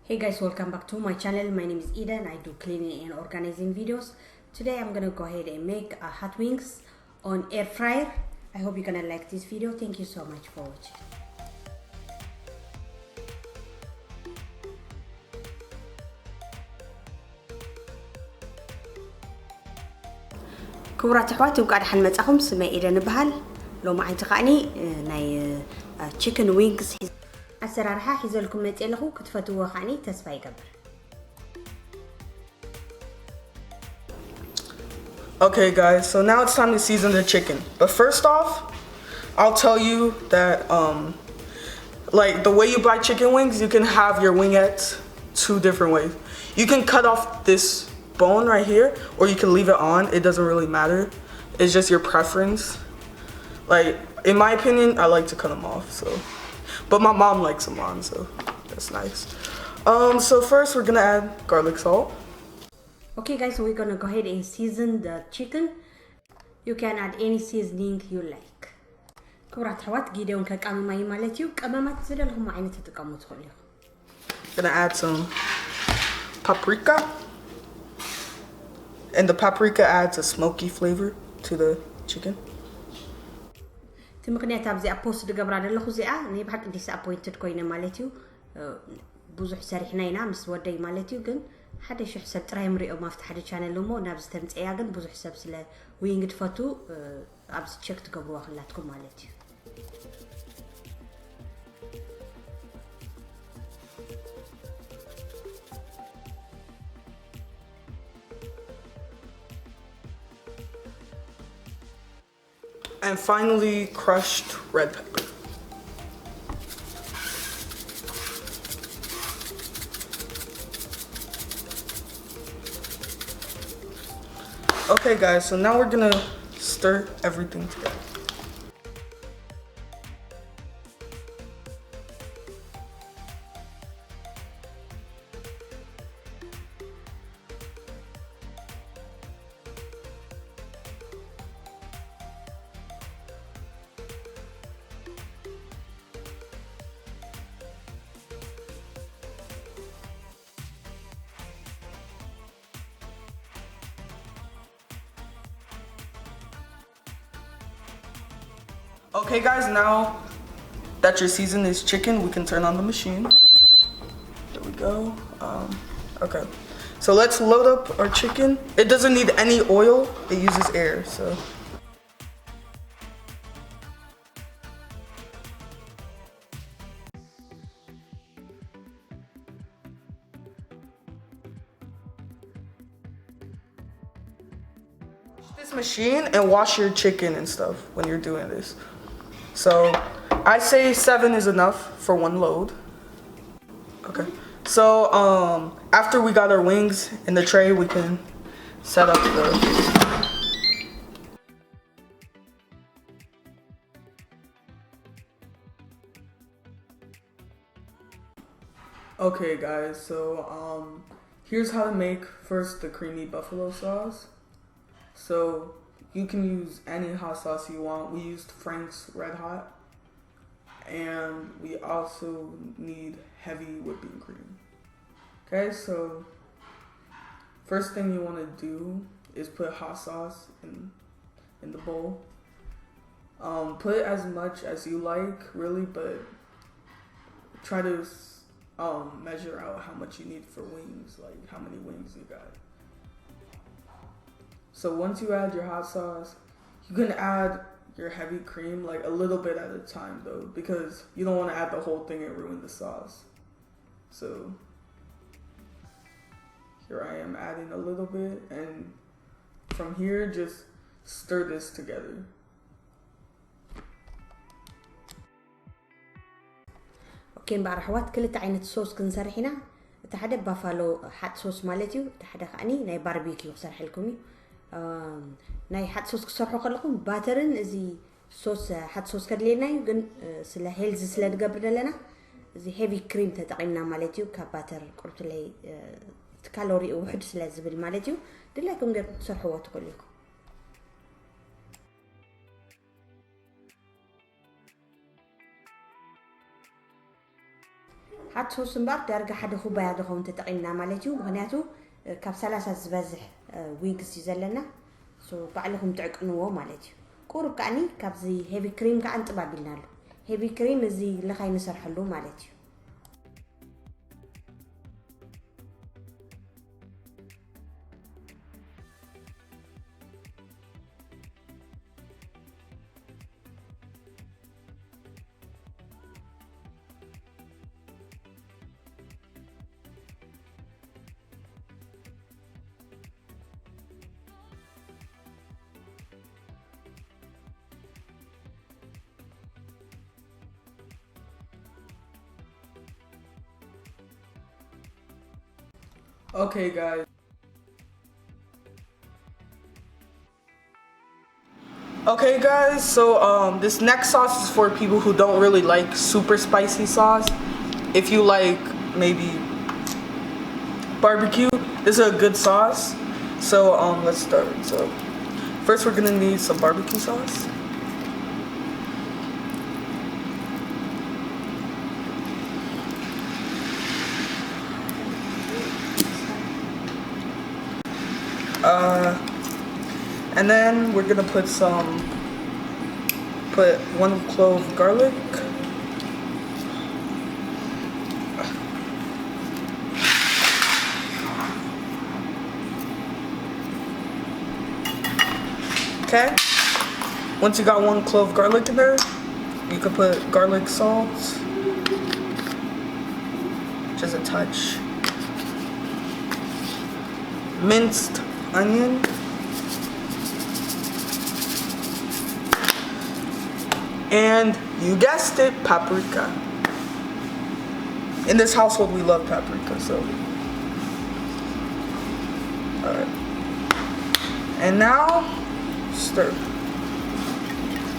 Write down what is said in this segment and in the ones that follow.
Hey guys, welcome back to my channel. My name is Ida and I do cleaning and organizing videos. Today I'm gonna go ahead and make hot wings on air fryer. I hope you're gonna like this video. Thank you so much for watching. كبرات أحواتي وقاعد حن متأخم سمي إيدا نبهال لو معي تقعني ناي chicken wings أسرارها حيزلكم متألخو كتفتوه خاني تسفاي قبر. Okay guys, so now it's time to season the chicken. But first off, I'll tell you that like the way you buy chicken wings, you can have your wingettes two different ways. You can cut off this bone right here, or you can leave it on. It doesn't really matter. It's just your preference. Like in my opinion, I like to cut them off, so but my mom likes them on, so that's nice. So first we're gonna add garlic salt. Okay guys, so we're gonna go ahead and season the chicken. You can add any seasoning you like. كبرات حوات جيدون كقام ماي مالتيو قمامات زدلهم عينه تتقامو تخليو. Gonna add some paprika. And the paprika adds a smoky flavor to the chicken. تمكنيات ابزي ابوست دغبر على زيا ني بحق ديس ابوينتد كوينه مالتيو بوزح سريحناينا مس ودي مالتيو كن حدا شي حساب تراي مريو ما فتح حدا channel لمو نابز تمصيا كن بوزح حساب سلا وينغ تفاتو ابز تشيك تغبروا خلاتكم مالتيو. And finally, crushed red pepper. Okay guys, so now we're gonna stir everything together. Okay guys, now that your season is chicken, we can turn on the machine. There we go. Okay, so let's load up our chicken. It doesn't need any oil, it uses air, so. This machine and wash your chicken and stuff when you're doing this. So I say 7 is enough for one load. Okay, so after we got our wings in the tray, we can set up the okay guys, so here's how to make first the creamy buffalo sauce. So you can use any hot sauce you want. We used Frank's Red Hot. And we also need heavy whipping cream. Okay, so first thing you want to do is put hot sauce in the bowl. Put as much as you like, really, but try to measure out how much you need for wings, like how many wings you got. So once you add your hot sauce, you can add your heavy cream like a little bit at a time though, because you don't want to add the whole thing and ruin the sauce. So here I am adding a little bit, and from here just stir this together. اوكي مبار حوات كل عينة صوص كنسرحنا تحدى بافالو حات صوص مالتيو تحدى خاني ناي باربيكيو سرح لكمي ناي حات صوص كسرحو خلكم باترن ازي صوص حات صوص كدلينا يغن سلا هيلز سلا دغبر لنا ازي هيفي كريم تطعمنا مالتيو كباتر قرط لي كالوري وحد سلا زبل مالتيو دلاكم غير تسرحو وتقولكم. حد صوص مبار درجة حد خوبا يدخون تتقينا مالتيو مغنياتو كاب سلاسة زبازح وينكس يزلنا سو بعلهم تعقنوه مالتيو قرب كأني كاب زي هيفي كريم كأنت بابلنا له هيفي كريم زي لخاي نسرح له مالتيو. Okay, guys. Okay, guys, so this next sauce is for people who don't really like super spicy sauce. If you like maybe barbecue, this is a good sauce. So let's start. So first we're gonna need some barbecue sauce. And then we're gonna put 1 clove of garlic. Okay. Once you got 1 clove of garlic in there, you can put garlic salt, just a touch, minced onion, and you guessed it, paprika. In this household, we love paprika, so. Alright. And now, stir.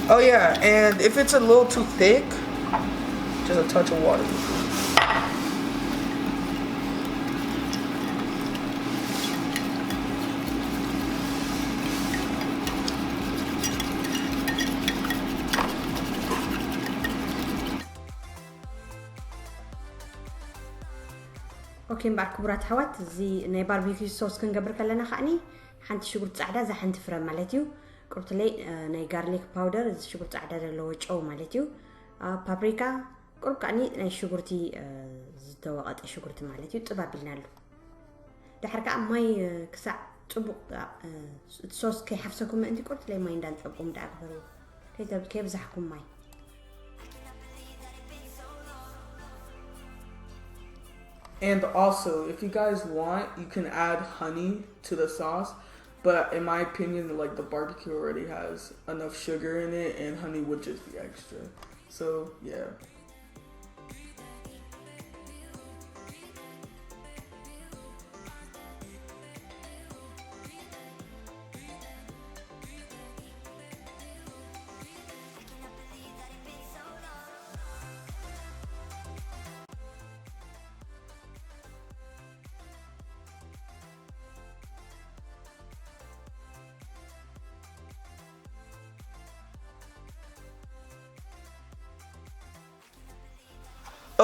Oh yeah, and if it's a little too thick, just a touch of water. اوكي مبارك كبرات حوات زي ناي باربيكيو صوص كنقبر كلنا خاني حنت شغل صعدا زي حنت فرم مالتيو قلت لي ناي غارليك باودر زي شغل صعدا لو وجو مالتيو بابريكا قرب كاني ناي شغرتي زتوقت شغرتي مالتيو طبابلنا له دحركا ماي كسع طبق صوص كي حفسكم انت قلت لي ماي ندان طبقم دا اكبروا كيف زحكم ماي. And also, if you guys want, you can add honey to the sauce. But in my opinion, like the barbecue already has enough sugar in it, and honey would just be extra. So yeah.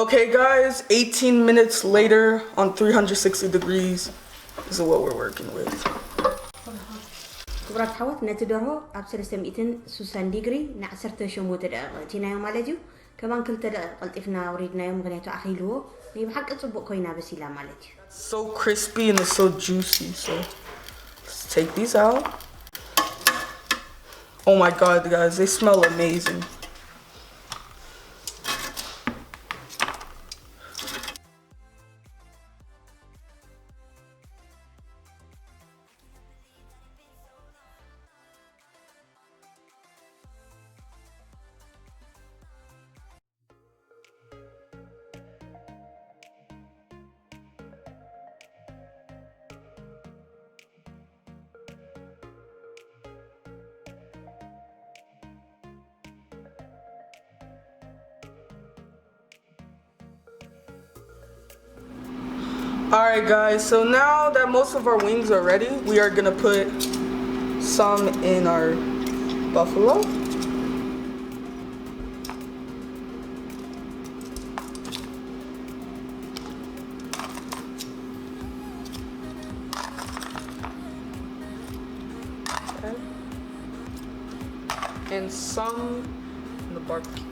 Okay guys, 18 minutes later on 360 degrees, this is what we're working with. كبرات حوات نتدره أبصر سميتن سوسان ديجري نعسرت شموت تينا يوم مالتيو كمان كل قلتفنا وريدنا يوم غنيتو أخيلوه بحق أطبق كوينا بسيلا مالتيو. So crispy and it's so juicy. So let's take these out. Oh my god guys, they smell amazing. Alright guys, so now that most of our wings are ready, we are gonna put some in our buffalo. and some in the barbecue.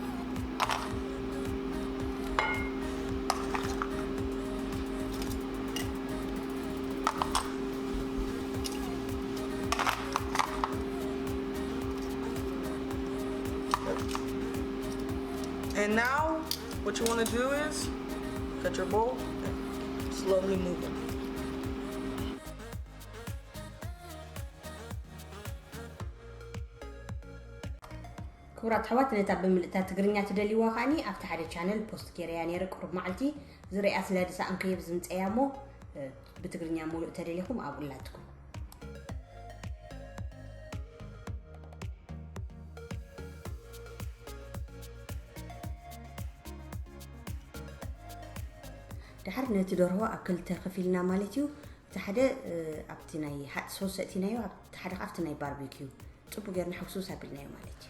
And now, what you want to do is get your bowl and slowly move it. كبرات حوات نتا بملئتا تقرنيا تدليوا خاني أفتح على channel post كيرياني رقرب معلتي زري أسلا دسا أنكي بزنت أيامو بتقرنيا مولو تدليكم أبولاتكم. دحر نتدورهو أكل تخفيلنا مالتيو تحدى أبتناي حد صوص أتنايو تحدى أفتناي باربيكيو تبو غيرنا حوسوس هبلنايو مالتيو.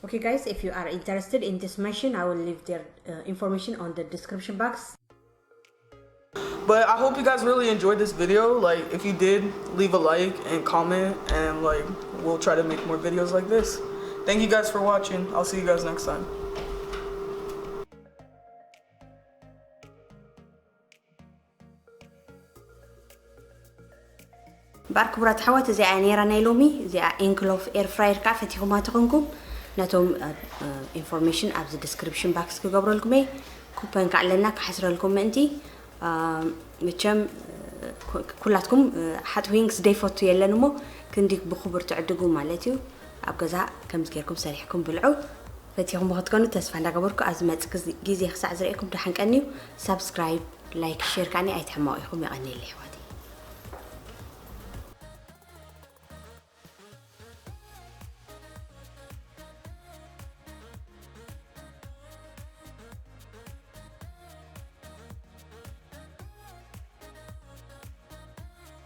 Okay guys, if you are interested in this machine, I will leave their information on the description box. But I hope you guys really enjoyed this video. Like, if you did, leave a like and comment, and like, we'll try to make more videos like this. Thank you guys for watching. I'll see you guys next time. بارك برات حوات زي نيرا نيلومي زي انكلوف اير فراير كافتيكم ما تخونكم ناتهم information at the description box كقبر لكم اي كوبان كعلنا كحسر لكم انتي متشم كلاتكم حت وينكس داي فوتو يلنمو كنديك بخبر تعدقوا مالتيو ابغزا كم زكيركم سريحكم بلعو فتيهم بغتكونوا تسفى عند قبركم ازمات جيزي خسع زريكم دحنقنيو سبسكرايب لايك شير كاني اي تحماو يخم يقني لي حواتي